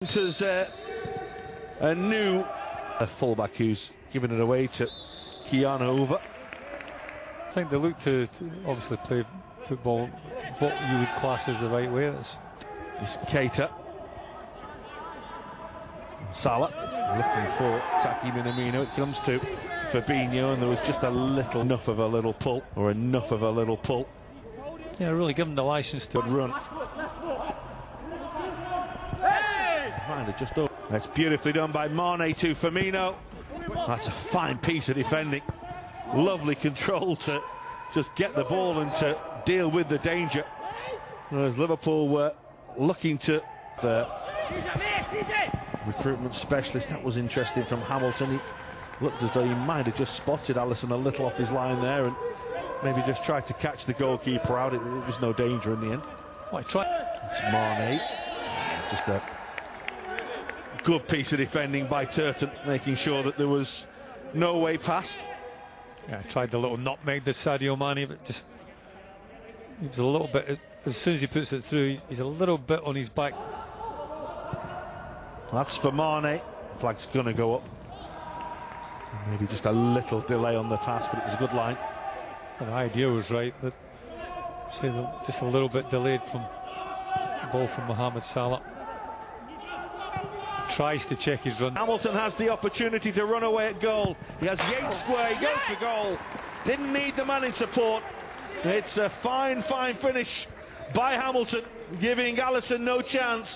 This is a new fullback who's given it away to Over. I think they look to obviously play football what you would class as the right way. It's Keita. Salah looking for Taki Minamino. It comes to Fabinho, and there was just enough of a little pull. Yeah, really give him the license to run. Just over. That's beautifully done by Mane to Firmino. That's a fine piece of defending. Lovely control to just get the ball and to deal with the danger. Whereas Liverpool were looking to the recruitment specialist. That was interesting from Hamilton. He looked as though he might have just spotted Alisson a little off his line there and maybe just tried to catch the goalkeeper out. It was no danger in the end. It's Mane. Just a good piece of defending by Turton, making sure that there was no way past. Yeah, tried the little nutmeg to Sadio Mane, but just he was a little bit. As soon as he puts it through, he's a little bit on his back. That's for Mane. Flag's gonna go up. Maybe just a little delay on the pass, but it was a good line. And the idea was right, but just a little bit delayed from the ball from Mohamed Salah. Tries to check his run. Hamilton has the opportunity to run away at goal. He has Yates square, he goes for goal. Didn't need the man in support. It's a fine finish by Hamilton, giving Alisson no chance.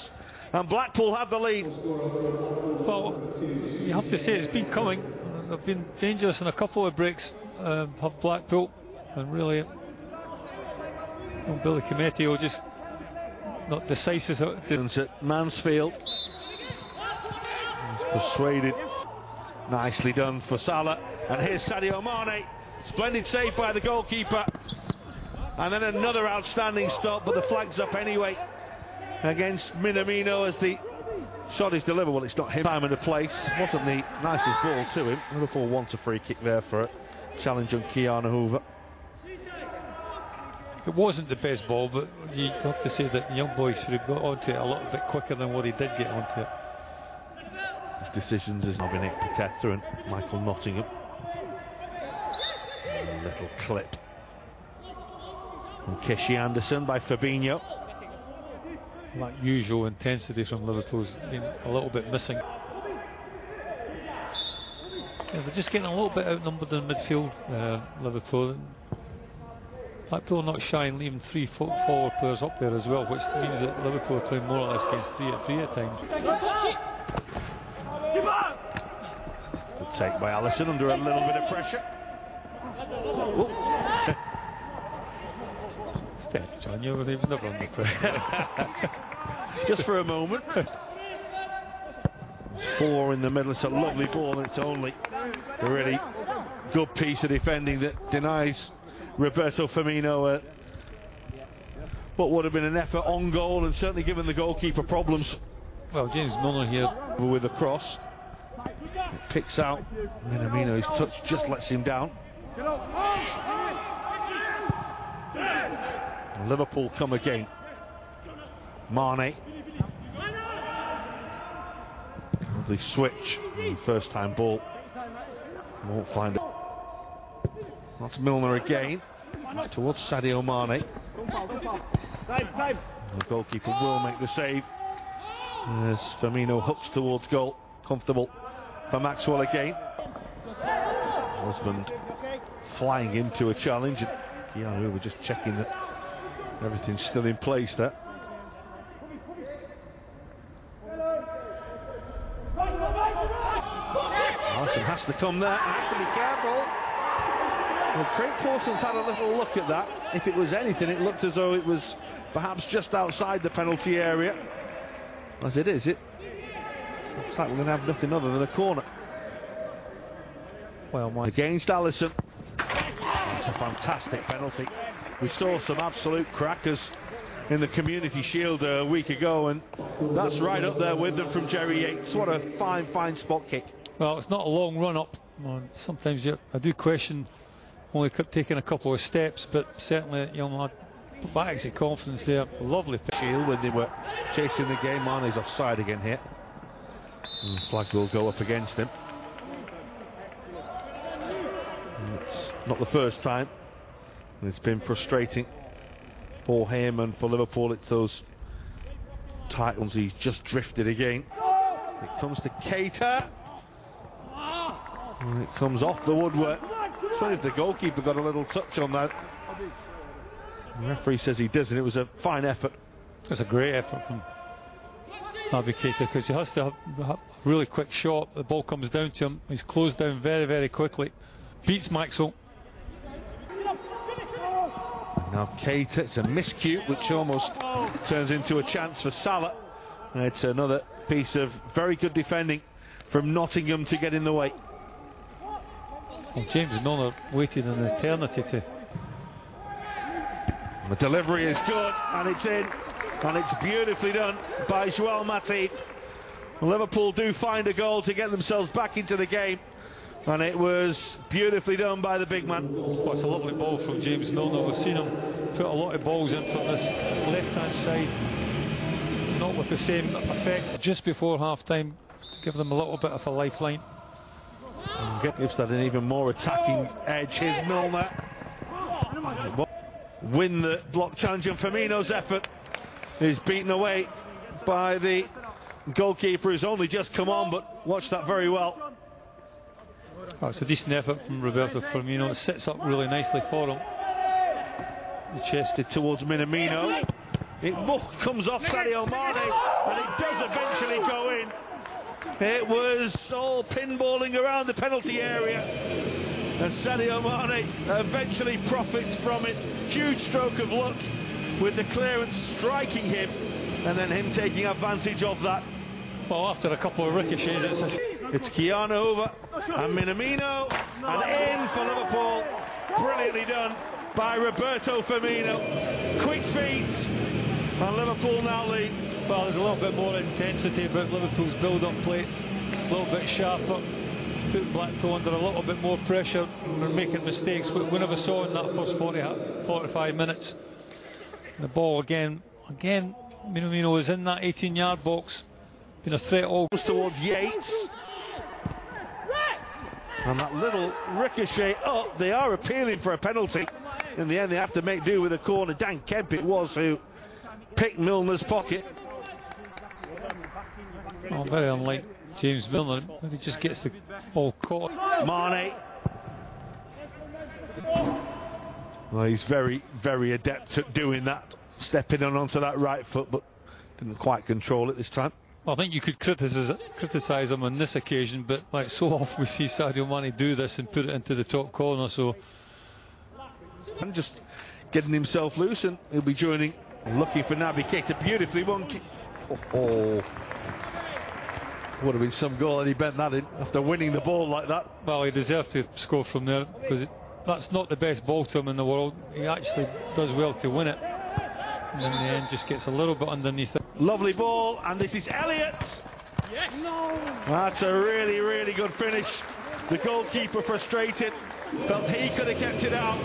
And Blackpool have the lead. Well, you have to say it's been coming. They've been dangerous in a couple of breaks, have Blackpool. And really, Billy Cometi just not decisive. At Mansfield. Persuaded. Nicely done for Salah. And here's Sadio Mane. Splendid save by the goalkeeper. And then another outstanding stop, but the flag's up anyway against Minamino as the shot is delivered. Well, it's not him. Time and a place. Wasn't the nicest ball to him. Liverpool wants a free kick there for a challenge on Over. It wasn't the best ball, but you have to say that the young boy should have got onto it a little bit quicker than what he did get onto it. His decisions as Dominic Piquet and Michael Nottingham. A little clip from Keshi Anderson by Fabinho. That usual intensity from Liverpool's been a little bit missing. Yeah, they're just getting a little bit outnumbered in midfield, Liverpool. Blackpool not shy and leaving 3 forward players up there as well, which means that Liverpool are playing more or less against 3 at times. Good take by Alisson under a little bit of pressure. Steady, John, you were even never under pressure. Just for a moment. 4 in the middle. It's a lovely ball, and it's only a really good piece of defending that denies Roberto Firmino what would have been an effort on goal, and certainly given the goalkeeper problems. Well, James Milner here with a cross. It picks out Minamino's touch, just lets him down. And Liverpool come again. Mane. Lovely switch. First time ball. Won't find it. That's Milner again. Back towards Sadio Mane. The goalkeeper will make the save. As Firmino hooks towards goal. Comfortable for Maxwell again. Husband flying into a challenge. And we're just checking that everything's still in place there. Alisson has to come there and has to be careful. Well, Craig Pawson's had a little look at that. If it was anything, it looked as though it was perhaps just outside the penalty area. As it is, it looks like we're going to have nothing other than a corner. Well, against Alisson. It's a fantastic penalty. We saw some absolute crackers in the Community Shield a week ago, and that's right up there with them from Jerry Yates. What a fine spot kick. Well, it's not a long run up. Sometimes I do question only taking a couple of steps, but certainly, young lad back exit confidence there. Lovely Shield when they were chasing the game on. He's offside again here. And flag will go up against him. And it's not the first time. And it's been frustrating for him and for Liverpool. It's those tight ones. He's just drifted again. It comes to Jika. And it comes off the woodwork. So if the goalkeeper got a little touch on that. The referee says he doesn't. It was a fine effort. It's a great effort from Jika, because he has to have a really quick shot. The ball comes down to him. He's closed down very, very quickly. Beats Maxwell. Now Jika, it's a miscue which almost turns into a chance for Salah. And it's another piece of very good defending from Nottingham to get in the way. Well, James Milner waited an eternity to. The delivery is good, and it's in, and it's beautifully done by Joel Matip. Liverpool do find a goal to get themselves back into the game, and it was beautifully done by the big man. Well, it's a lovely ball from James Milner. We've seen him put a lot of balls in from this left-hand side, not with the same effect. Just before half-time, give them a little bit of a lifeline. Gives that an even more attacking edge. Here's Milner. Win the block challenge, and Firmino's effort is beaten away by the goalkeeper who's only just come on, but watched that very well. Oh, it's a decent effort from Roberto Firmino. It sets up really nicely for him. He chested towards Minamino. It comes off Sadio Mane, and it does eventually go in. It was all pinballing around the penalty area, and Sadio Mane eventually profits from it. Huge stroke of luck with the clearance striking him, and then him taking advantage of that. Well, after a couple of ricochets, it's Keanu over and Minamino, and in for Liverpool. Brilliantly done by Roberto Firmino. Quick feet, and Liverpool now lead. Well, there's a little bit more intensity about Liverpool's build-up play, a little bit sharper, put Blackpool under a little bit more pressure, and we're making mistakes we never saw in that first 45 minutes. The ball again, Minamino is in that 18-yard box, been a threat all towards Yates, and that little ricochet up. They are appealing for a penalty. In the end, they have to make do with a corner. Dan Kemp it was who picked Milner's pocket. Oh, very unlike James Milner. Maybe just gets the ball caught. Mane. Well, he's very, very adept at doing that, stepping on onto that right foot, but didn't quite control it this time. Well, I think you could criticise him on this occasion, but like so often we see Sadio Mane do this and put it into the top corner. So, and just getting himself loose, and he'll be joining, looking for Naby Keita. Beautifully one. Oh. Would have been some goal, and he bent that in after winning the ball like that. Well, he deserved to score from there, because that's not the best ball to him in the world. He actually does well to win it, and in the end just gets a little bit underneath it. Lovely ball, and this is Elliott. Yes. No. That's a really, really good finish. The goalkeeper frustrated, felt he could have kept it out,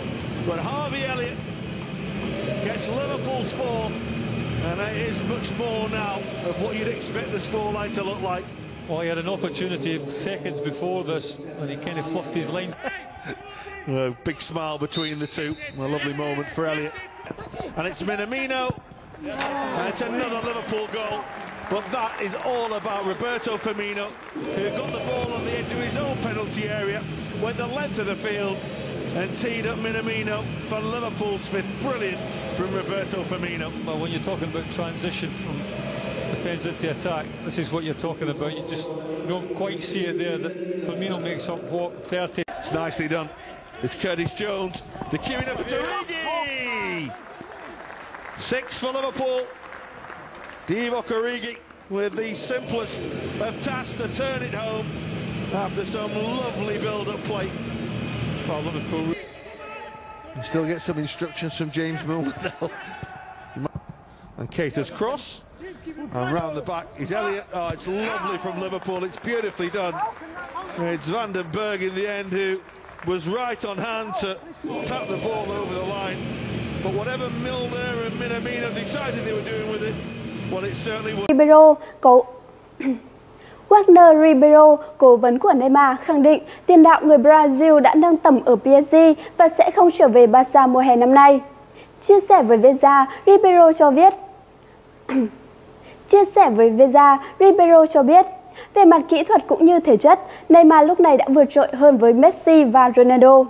but Harvey Elliott gets Liverpool's fourth, and it is much more now of what you'd expect the scoreline to look like. Well, he had an opportunity seconds before this, and he kind of fluffed his line. A big smile between the two. A lovely moment for Elliott. And it's Minamino. And it's another Liverpool goal. But that is all about Roberto Firmino, who got the ball on the edge of his own penalty area, went the length of the field, and teed up Minamino for Liverpool's fifth. Brilliant from Roberto Firmino. Well, when you're talking about transition from defence into attack, this is what you're talking about. You just don't quite see it there. That Firmino makes up what, 30. It's nicely done. It's Curtis Jones. The queuing up to Origi. 6 for Liverpool. Divock Origi with the simplest of tasks to turn it home after some lovely build-up play. Well, Liverpool. You still get some instructions from James Milner. And Keita's cross. And round the back is Elliott. Oh, it's lovely from Liverpool. It's beautifully done. It's Van den Berg in the end who was right on hand to tap the ball over the line. But whatever Milner and Minamino decided they were doing with it, well, it certainly was. Ribeiro, Wagner Ribeiro, cố vấn của Neymar, khẳng định tiền đạo người Brazil đã nâng tầm ở PSG và sẽ không trở về Barca mùa hè năm nay. Chia sẻ với Veza, Ribeiro cho biết, về mặt kỹ thuật cũng như thể chất, Neymar lúc này đã vượt trội hơn với Messi và Ronaldo.